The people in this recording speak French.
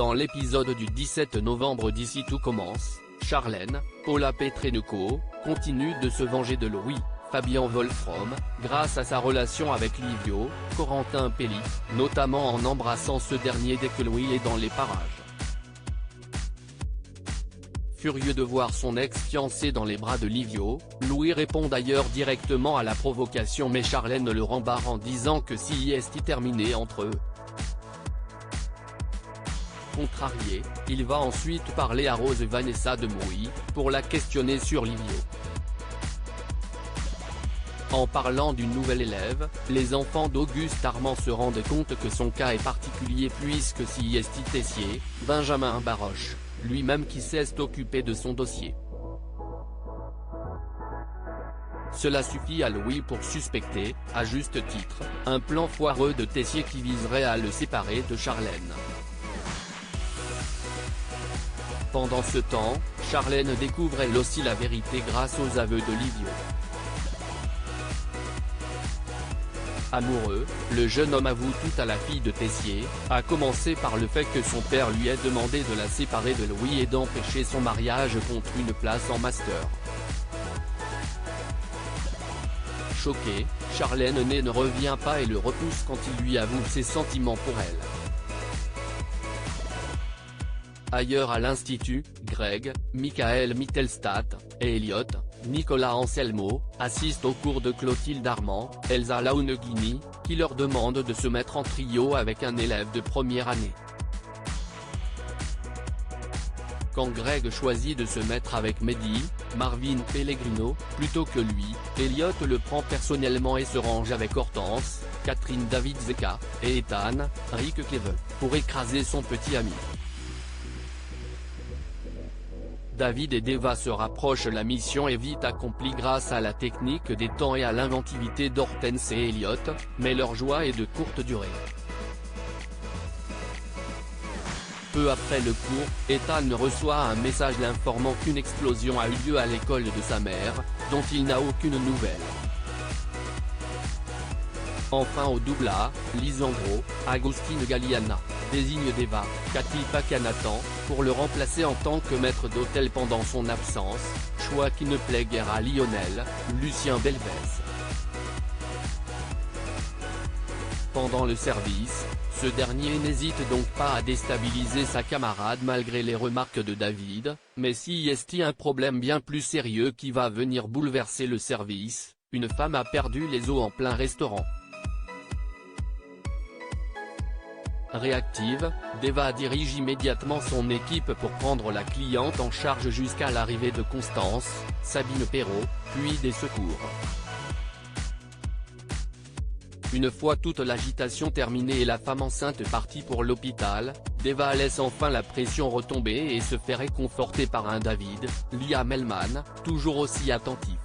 Dans l'épisode du 17 novembre d'Ici tout commence, Charlène, Paula Petrenko, continue de se venger de Louis, Fabien Wolfrom, grâce à sa relation avec Livio, Corentin Pelli, notamment en embrassant ce dernier dès que Louis est dans les parages. Furieux de voir son ex-fiancé dans les bras de Livio, Louis répond d'ailleurs directement à la provocation mais Charlène le rembarre en disant que si est terminé entre eux. Contrarié, il va ensuite parler à Rose Vanessa de Mouy, pour la questionner sur Livio. En parlant d'une nouvelle élève, les enfants d'Auguste Armand se rendent compte que son cas est particulier puisque si est Tessier, Benjamin Baroche, lui-même qui s'est occupé de son dossier. Cela suffit à Louis pour suspecter, à juste titre, un plan foireux de Tessier qui viserait à le séparer de Charlène. Pendant ce temps, Charlène découvre elle aussi la vérité grâce aux aveux de Livio. Amoureux, le jeune homme avoue tout à la fille de Tessier, à commencer par le fait que son père lui ait demandé de la séparer de Louis et d'empêcher son mariage contre une place en master. Choquée, Charlène ne revient pas et le repousse quand il lui avoue ses sentiments pour elle. Ailleurs à l'Institut, Greg, Michael Mittelstadt, et Elliot, Nicolas Anselmo, assistent au cours de Clotilde Armand, Elsa Launeghini, qui leur demande de se mettre en trio avec un élève de première année. Quand Greg choisit de se mettre avec Mehdi, Marvin Pellegrino, plutôt que lui, Elliot le prend personnellement et se range avec Hortense, Catherine David-Zeka, et Ethan, Rick Keve, pour écraser son petit ami. David et Deva se rapprochent, la mission est vite accomplie grâce à la technique des temps et à l'inventivité d'Hortense et Elliot, mais leur joie est de courte durée. Peu après le cours, Ethan reçoit un message l'informant qu'une explosion a eu lieu à l'école de sa mère, dont il n'a aucune nouvelle. Enfin au double A, Lisandro, Agustine Galliana, désigne Deva, Cathy Pacanathan, pour le remplacer en tant que maître d'hôtel pendant son absence, choix qui ne plaît guère à Lionel, Lucien Belvez. Pendant le service, ce dernier n'hésite donc pas à déstabiliser sa camarade malgré les remarques de David, mais si est un problème bien plus sérieux qui va venir bouleverser le service, une femme a perdu les os en plein restaurant. Réactive, Deva dirige immédiatement son équipe pour prendre la cliente en charge jusqu'à l'arrivée de Constance, Sabine Perrault, puis des secours. Une fois toute l'agitation terminée et la femme enceinte partie pour l'hôpital, Deva laisse enfin la pression retomber et se fait réconforter par un David, Liam Hellman, toujours aussi attentif.